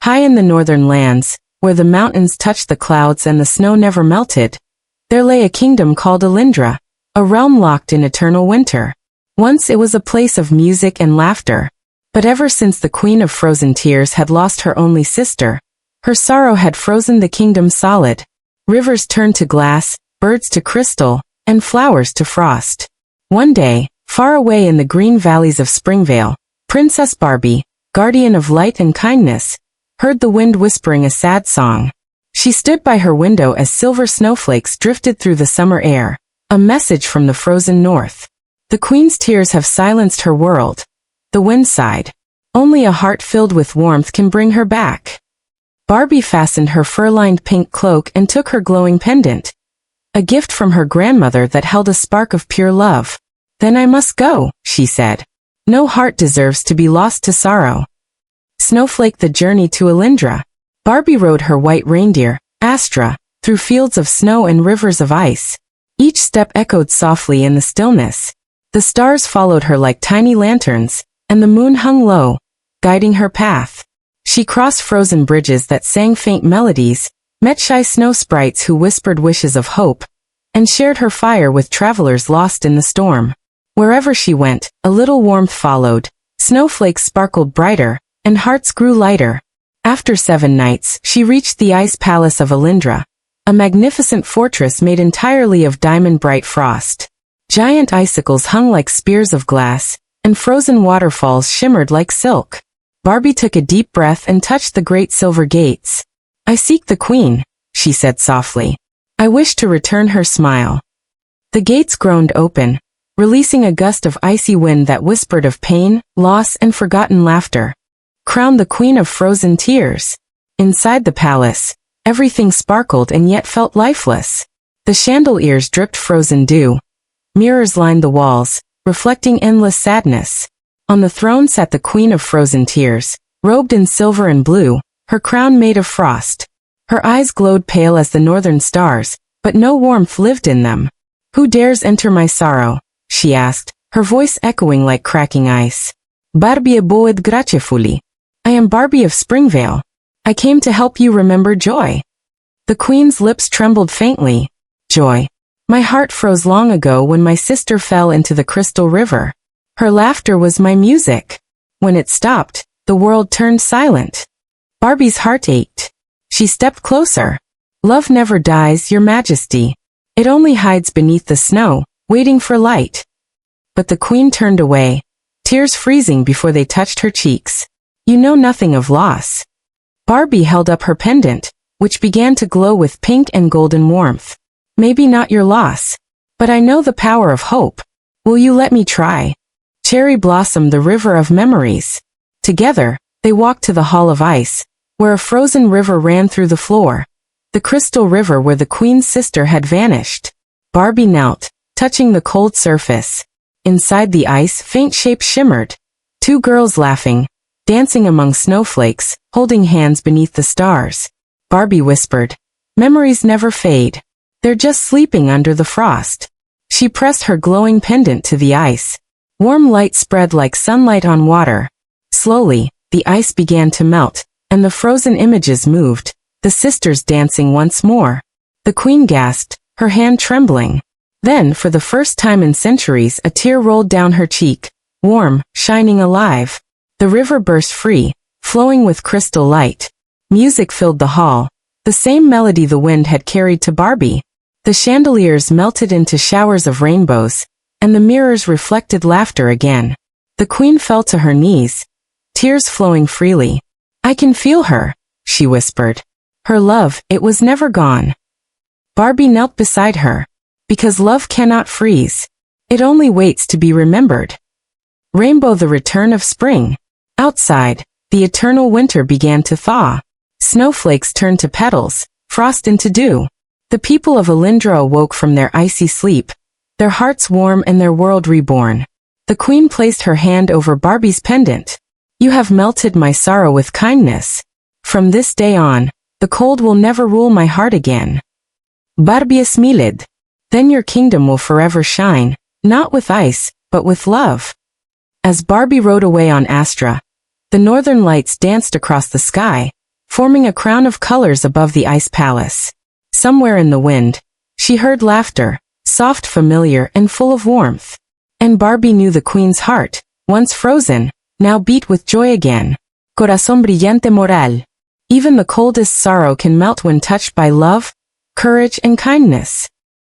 High in the northern lands, where the mountains touched the clouds and the snow never melted, there lay a kingdom called Elyndra, a realm locked in eternal winter. Once it was a place of music and laughter. But ever since the Queen of Frozen Tears had lost her only sister, her sorrow had frozen the kingdom solid. Rivers turned to glass, birds to crystal, and flowers to frost. One day, far away in the green valleys of Springvale, Princess Barbie, guardian of light and kindness, heard the wind whispering a sad song. She stood by her window as silver snowflakes drifted through the summer air, a message from the frozen north. The Queen's tears have silenced her world. The wind sighed. Only a heart filled with warmth can bring her back. Barbie fastened her fur-lined pink cloak and took her glowing pendant, a gift from her grandmother that held a spark of pure love. Then I must go, she said. No heart deserves to be lost to sorrow. Snowflake the journey to Elyndra. Barbie rode her white reindeer, Astra, through fields of snow and rivers of ice. Each step echoed softly in the stillness. The stars followed her like tiny lanterns, and the moon hung low, guiding her path. She crossed frozen bridges that sang faint melodies, met shy snow sprites who whispered wishes of hope, and shared her fire with travelers lost in the storm. Wherever she went, a little warmth followed, snowflakes sparkled brighter, and hearts grew lighter. After 7 nights, she reached the ice palace of Elyndra, a magnificent fortress made entirely of diamond-bright frost. Giant icicles hung like spears of glass, and frozen waterfalls shimmered like silk. Barbie took a deep breath and touched the great silver gates. I seek the Queen, she said softly. I wish to return her smile. The gates groaned open, releasing a gust of icy wind that whispered of pain, loss, and forgotten laughter. Crowned the Queen of Frozen Tears. Inside the palace, everything sparkled and yet felt lifeless. The chandeliers dripped frozen dew. Mirrors lined the walls, reflecting endless sadness. On the throne sat the Queen of Frozen Tears, robed in silver and blue, her crown made of frost. Her eyes glowed pale as the northern stars, but no warmth lived in them. Who dares enter my sorrow? She asked, her voice echoing like cracking ice. Barbie boed gracefully. I am Barbie of Springvale. I came to help you remember joy. The Queen's lips trembled faintly. Joy. My heart froze long ago when my sister fell into the crystal river. Her laughter was my music. When it stopped, the world turned silent. Barbie's heart ached. She stepped closer. Love never dies, Your Majesty. It only hides beneath the snow, waiting for light. But the Queen turned away, tears freezing before they touched her cheeks. You know nothing of loss. Barbie held up her pendant, which began to glow with pink and golden warmth. Maybe not your loss, but I know the power of hope. Will you let me try? Cherry blossomed the river of memories. Together, they walked to the Hall of Ice, where a frozen river ran through the floor. The crystal river where the Queen's sister had vanished. Barbie knelt, touching the cold surface. Inside the ice, faint shapes shimmered. 2 girls laughing, dancing among snowflakes, holding hands beneath the stars. Barbie whispered, memories never fade. They're just sleeping under the frost. She pressed her glowing pendant to the ice. Warm light spread like sunlight on water. Slowly, the ice began to melt, and the frozen images moved, the sisters dancing once more. The Queen gasped, her hand trembling. Then, for the first time in centuries, a tear rolled down her cheek, warm, shining alive. The river burst free, flowing with crystal light. Music filled the hall, the same melody the wind had carried to Barbie. The chandeliers melted into showers of rainbows, and the mirrors reflected laughter again. The Queen fell to her knees, tears flowing freely. I can feel her, she whispered. Her love, it was never gone. Barbie knelt beside her. Because love cannot freeze. It only waits to be remembered. Rainbow, the return of spring. Outside, the eternal winter began to thaw. Snowflakes turned to petals, frost into dew. The people of Elyndra awoke from their icy sleep, their hearts warm and their world reborn. The Queen placed her hand over Barbie's pendant. You have melted my sorrow with kindness. From this day on, the cold will never rule my heart again. Barbie smiled. Then your kingdom will forever shine, not with ice, but with love. As Barbie rode away on Astra, the northern lights danced across the sky, forming a crown of colors above the ice palace. Somewhere in the wind, she heard laughter, soft, familiar, and full of warmth. And Barbie knew the queen's heart, once frozen, now beat with joy again. Corazón brillante moral. Even the coldest sorrow can melt when touched by love, courage, and kindness.